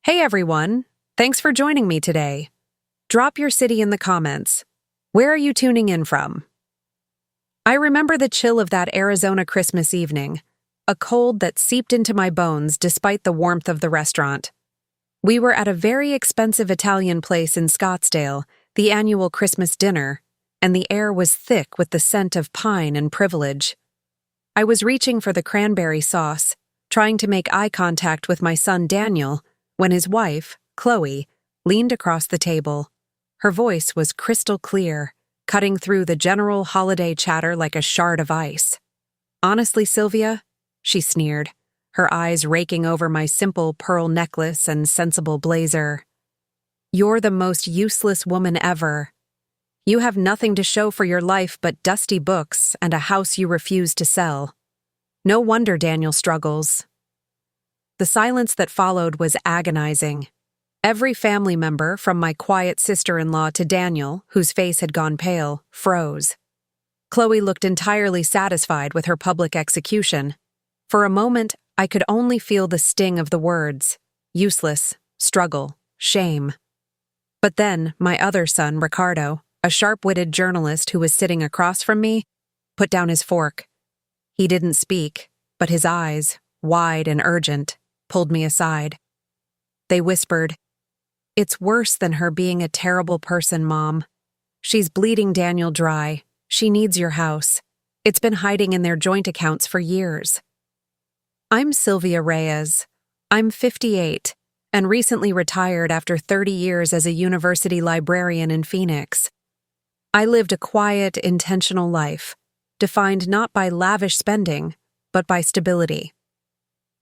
Hey everyone, thanks for joining me today. Drop your city in the comments. Where are you tuning in from? I remember the chill of that Arizona Christmas evening, a cold that seeped into my bones despite the warmth of the restaurant. We were at a very expensive Italian place in Scottsdale, the annual Christmas dinner, and the air was thick with the scent of pine and privilege. I was reaching for the cranberry sauce, trying to make eye contact with my son Daniel, when his wife, Chloe, leaned across the table. Her voice was crystal clear, cutting through the general holiday chatter like a shard of ice. "Honestly, Sylvia," she sneered, her eyes raking over my simple pearl necklace and sensible blazer, "you're the most useless woman ever. You have nothing to show for your life but dusty books and a house you refuse to sell. No wonder Daniel struggles." The silence that followed was agonizing. Every family member, from my quiet sister-in-law to Daniel, whose face had gone pale, froze. Chloe looked entirely satisfied with her public execution. For a moment, I could only feel the sting of the words: useless, struggle, shame. But then, my other son, Ricardo, a sharp-witted journalist who was sitting across from me, put down his fork. He didn't speak, but his eyes, wide and urgent, pulled me aside. They whispered, "It's worse than her being a terrible person, Mom. She's bleeding Daniel dry. She needs your house. It's been hiding in their joint accounts for years." I'm Sylvia Reyes. I'm 58 and recently retired after 30 years as a university librarian in Phoenix. I lived a quiet, intentional life, defined not by lavish spending, but by stability.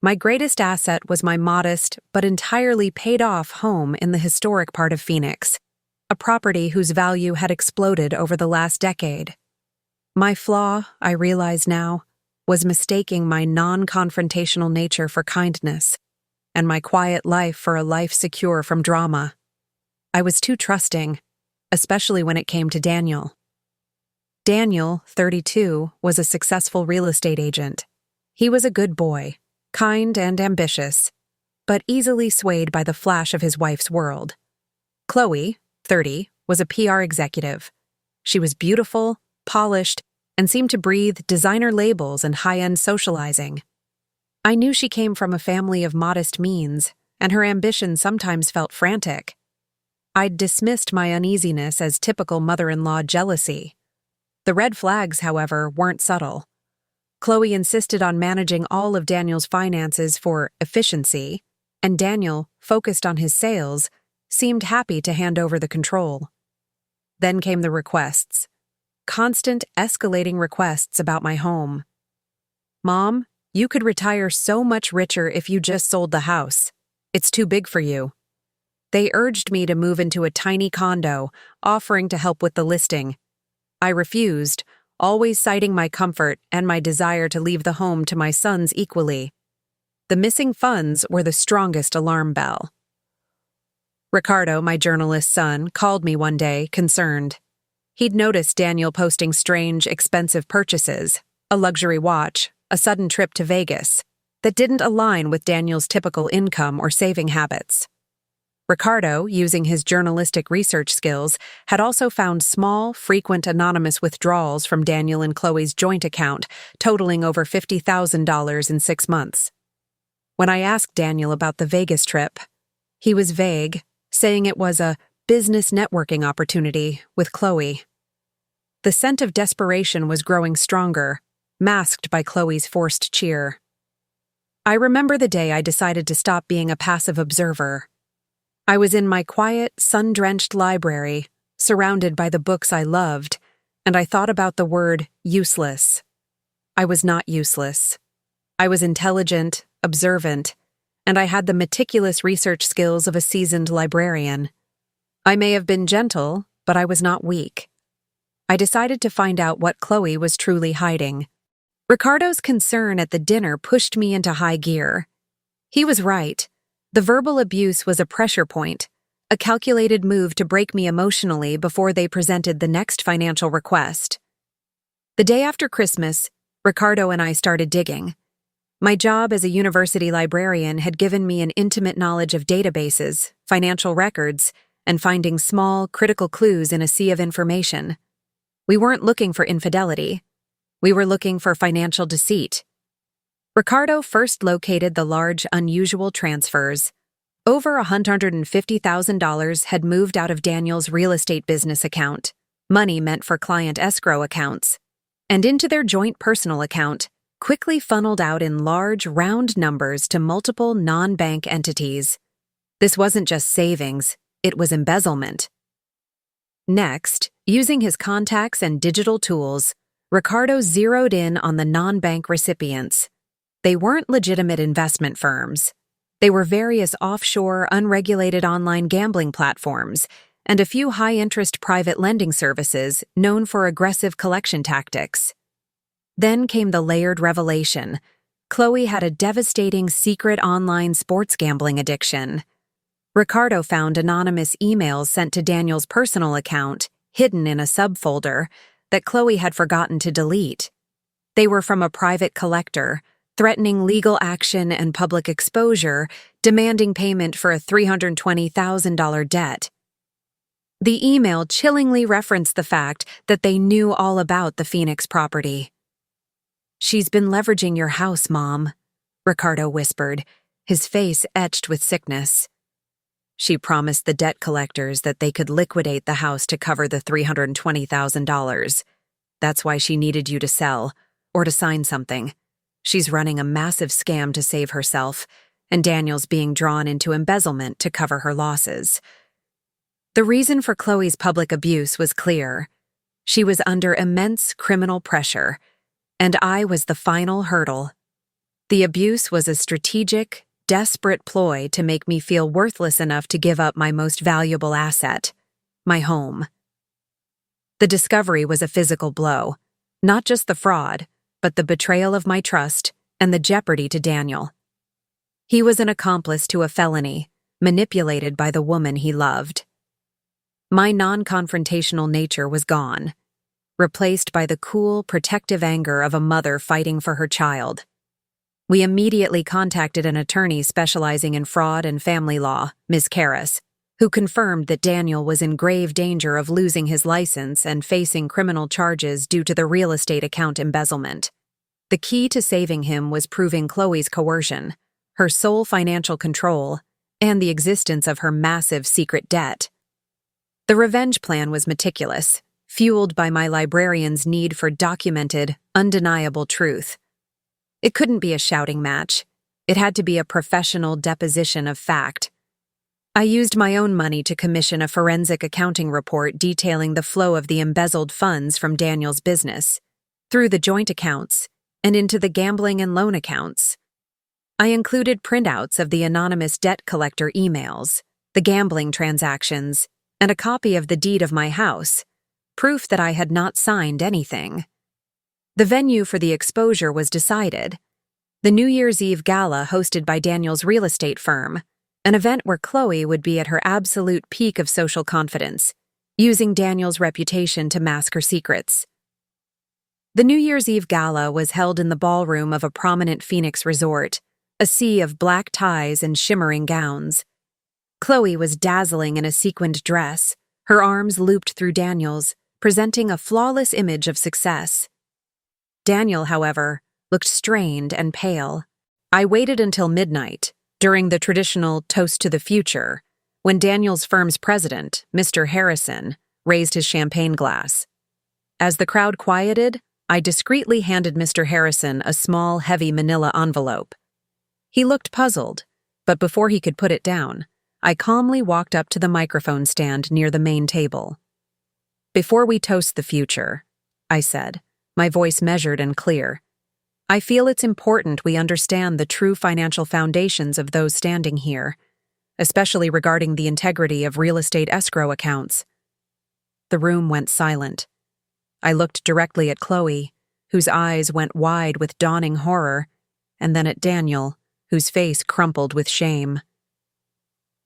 My greatest asset was my modest, but entirely paid-off home in the historic part of Phoenix, a property whose value had exploded over the last decade. My flaw, I realize now, was mistaking my non-confrontational nature for kindness, and my quiet life for a life secure from drama. I was too trusting, especially when it came to Daniel. Daniel, 32, was a successful real estate agent. He was a good boy, kind and ambitious, but easily swayed by the flash of his wife's world. Chloe, 30, was a PR executive. She was beautiful, polished, and seemed to breathe designer labels and high-end socializing. I knew she came from a family of modest means, and her ambition sometimes felt frantic. I'd dismissed my uneasiness as typical mother-in-law jealousy. The red flags, however, weren't subtle. Chloe insisted on managing all of Daniel's finances for efficiency, and Daniel, focused on his sales, seemed happy to hand over the control. Then came the requests. Constant, escalating requests about my home. "Mom, you could retire so much richer if you just sold the house. It's too big for you." They urged me to move into a tiny condo, offering to help with the listing. I refused, always citing my comfort and my desire to leave the home to my sons equally. The missing funds were the strongest alarm bell. Ricardo, my journalist son, called me one day, concerned. He'd noticed Daniel posting strange, expensive purchases, a luxury watch, a sudden trip to Vegas, that didn't align with Daniel's typical income or saving habits. Ricardo, using his journalistic research skills, had also found small, frequent anonymous withdrawals from Daniel and Chloe's joint account, totaling over $50,000 in 6 months. When I asked Daniel about the Vegas trip, he was vague, saying it was a business networking opportunity with Chloe. The scent of desperation was growing stronger, masked by Chloe's forced cheer. I remember the day I decided to stop being a passive observer. I was in my quiet, sun-drenched library, surrounded by the books I loved, and I thought about the word useless. I was not useless. I was intelligent, observant, and I had the meticulous research skills of a seasoned librarian. I may have been gentle, but I was not weak. I decided to find out what Chloe was truly hiding. Ricardo's concern at the dinner pushed me into high gear. He was right. The verbal abuse was a pressure point, a calculated move to break me emotionally before they presented the next financial request. The day after Christmas, Ricardo and I started digging. My job as a university librarian had given me an intimate knowledge of databases, financial records, and finding small, critical clues in a sea of information. We weren't looking for infidelity. We were looking for financial deceit. Ricardo first located the large, unusual transfers. Over $150,000 had moved out of Daniel's real estate business account, money meant for client escrow accounts, and into their joint personal account, quickly funneled out in large, round numbers to multiple non-bank entities. This wasn't just savings, it was embezzlement. Next, using his contacts and digital tools, Ricardo zeroed in on the non-bank recipients. They weren't legitimate investment firms. They were various offshore, unregulated online gambling platforms and a few high-interest private lending services known for aggressive collection tactics. Then came the layered revelation. Chloe had a devastating secret online sports gambling addiction. Ricardo found anonymous emails sent to Daniel's personal account, hidden in a subfolder, that Chloe had forgotten to delete. They were from a private collector, threatening legal action and public exposure, demanding payment for a $320,000 debt. The email chillingly referenced the fact that they knew all about the Phoenix property. "She's been leveraging your house, Mom," Ricardo whispered, his face etched with sickness. "She promised the debt collectors that they could liquidate the house to cover the $320,000. That's why she needed you to sell, or to sign something. She's running a massive scam to save herself, and Daniel's being drawn into embezzlement to cover her losses." The reason for Chloe's public abuse was clear. She was under immense criminal pressure, and I was the final hurdle. The abuse was a strategic, desperate ploy to make me feel worthless enough to give up my most valuable asset, my home. The discovery was a physical blow, not just the fraud, but the betrayal of my trust and the jeopardy to Daniel. He was an accomplice to a felony, manipulated by the woman he loved. My non-confrontational nature was gone, replaced by the cool, protective anger of a mother fighting for her child. We immediately contacted an attorney specializing in fraud and family law, Ms. Karras, who confirmed that Daniel was in grave danger of losing his license and facing criminal charges due to the real estate account embezzlement. The key to saving him was proving Chloe's coercion, her sole financial control, and the existence of her massive secret debt. The revenge plan was meticulous, fueled by my librarian's need for documented, undeniable truth. It couldn't be a shouting match. It had to be a professional deposition of fact. I used my own money to commission a forensic accounting report detailing the flow of the embezzled funds from Daniel's business, through the joint accounts, and into the gambling and loan accounts. I included printouts of the anonymous debt collector emails, the gambling transactions, and a copy of the deed of my house, proof that I had not signed anything. The venue for the exposure was decided: the New Year's Eve Gala hosted by Daniel's real estate firm, an event where Chloe would be at her absolute peak of social confidence, using Daniel's reputation to mask her secrets. The New Year's Eve Gala was held in the ballroom of a prominent Phoenix resort, a sea of black ties and shimmering gowns. Chloe was dazzling in a sequined dress, her arms looped through Daniel's, presenting a flawless image of success. Daniel, however, looked strained and pale. I waited until midnight, during the traditional toast to the future, when Daniel's firm's president, Mr. Harrison, raised his champagne glass. As the crowd quieted, I discreetly handed Mr. Harrison a small, heavy manila envelope. He looked puzzled, but before he could put it down, I calmly walked up to the microphone stand near the main table. "Before we toast the future," I said, my voice measured and clear, "I feel it's important we understand the true financial foundations of those standing here, especially regarding the integrity of real estate escrow accounts." The room went silent. I looked directly at Chloe, whose eyes went wide with dawning horror, and then at Daniel, whose face crumpled with shame.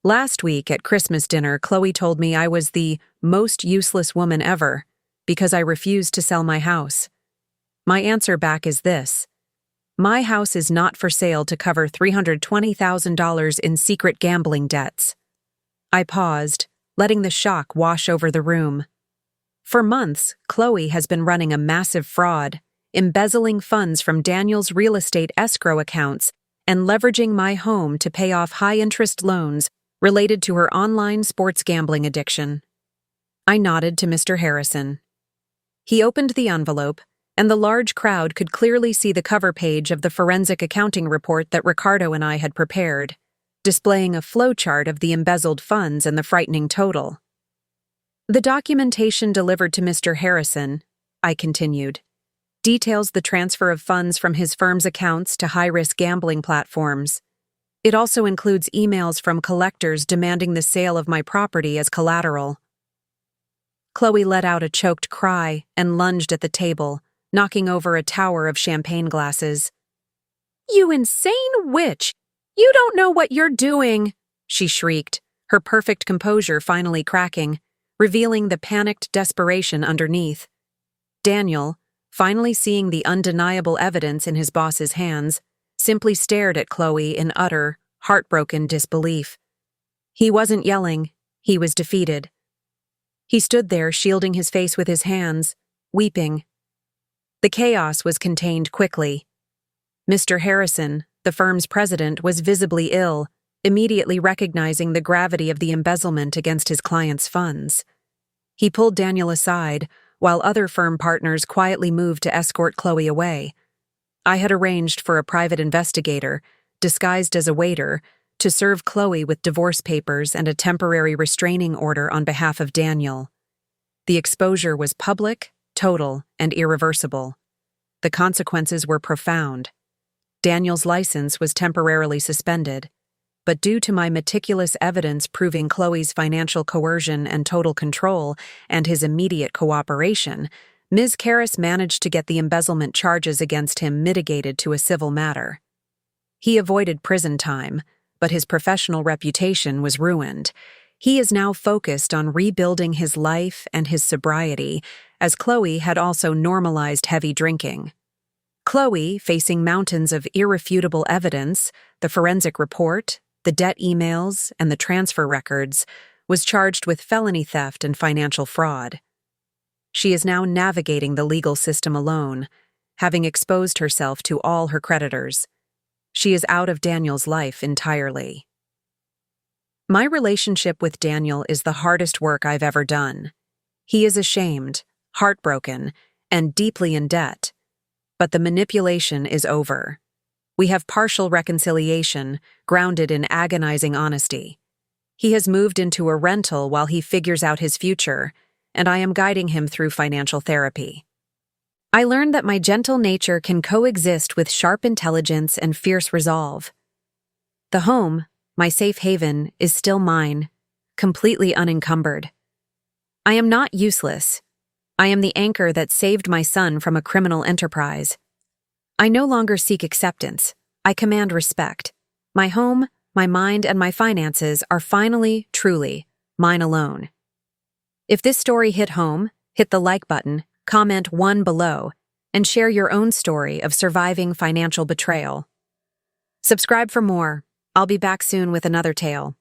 Last week at Christmas dinner, Chloe told me I was the most useless woman ever because I refused to sell my house. My answer back is this: My house is not for sale to cover $320,000 in secret gambling debts. I paused, letting the shock wash over the room. For months, Chloe has been running a massive fraud, embezzling funds from Daniel's real estate escrow accounts and leveraging my home to pay off high-interest loans related to her online sports gambling addiction. I nodded to Mr. Harrison. He opened the envelope, and the large crowd could clearly see the cover page of the forensic accounting report that Ricardo and I had prepared, displaying a flowchart of the embezzled funds and the frightening total. The documentation delivered to Mr. Harrison, I continued, details the transfer of funds from his firm's accounts to high-risk gambling platforms. It also includes emails from collectors demanding the sale of my property as collateral. Chloe let out a choked cry and lunged at the table, knocking over a tower of champagne glasses. "You insane witch! You don't know what you're doing!" she shrieked, her perfect composure finally cracking, revealing the panicked desperation underneath. Daniel, finally seeing the undeniable evidence in his boss's hands, simply stared at Chloe in utter, heartbroken disbelief. He wasn't yelling, he was defeated. He stood there shielding his face with his hands, weeping. The chaos was contained quickly. Mr. Harrison, the firm's president, was visibly ill, immediately recognizing the gravity of the embezzlement against his client's funds. He pulled Daniel aside, while other firm partners quietly moved to escort Chloe away. I had arranged for a private investigator, disguised as a waiter, to serve Chloe with divorce papers and a temporary restraining order on behalf of Daniel. The exposure was public, total, and irreversible. The consequences were profound. Daniel's license was temporarily suspended, but due to my meticulous evidence proving Chloe's financial coercion and total control and his immediate cooperation, Ms. Karras managed to get the embezzlement charges against him mitigated to a civil matter. He avoided prison time, but his professional reputation was ruined. He is now focused on rebuilding his life and his sobriety, as Chloe had also normalized heavy drinking. Chloe, facing mountains of irrefutable evidence, the forensic report, the debt emails, and the transfer records, was charged with felony theft and financial fraud. She is now navigating the legal system alone, having exposed herself to all her creditors. She is out of Daniel's life entirely. My relationship with Daniel is the hardest work I've ever done. He is ashamed, heartbroken, and deeply in debt. But the manipulation is over. We have partial reconciliation, grounded in agonizing honesty. He has moved into a rental while he figures out his future, and I am guiding him through financial therapy. I learned that my gentle nature can coexist with sharp intelligence and fierce resolve. The home, my safe haven, is still mine, completely unencumbered. I am not useless. I am the anchor that saved my son from a criminal enterprise. I no longer seek acceptance. I command respect. My home, my mind, and my finances are finally, truly, mine alone. If this story hit home, hit the like button, comment 1 below, and share your own story of surviving financial betrayal. Subscribe for more. I'll be back soon with another tale.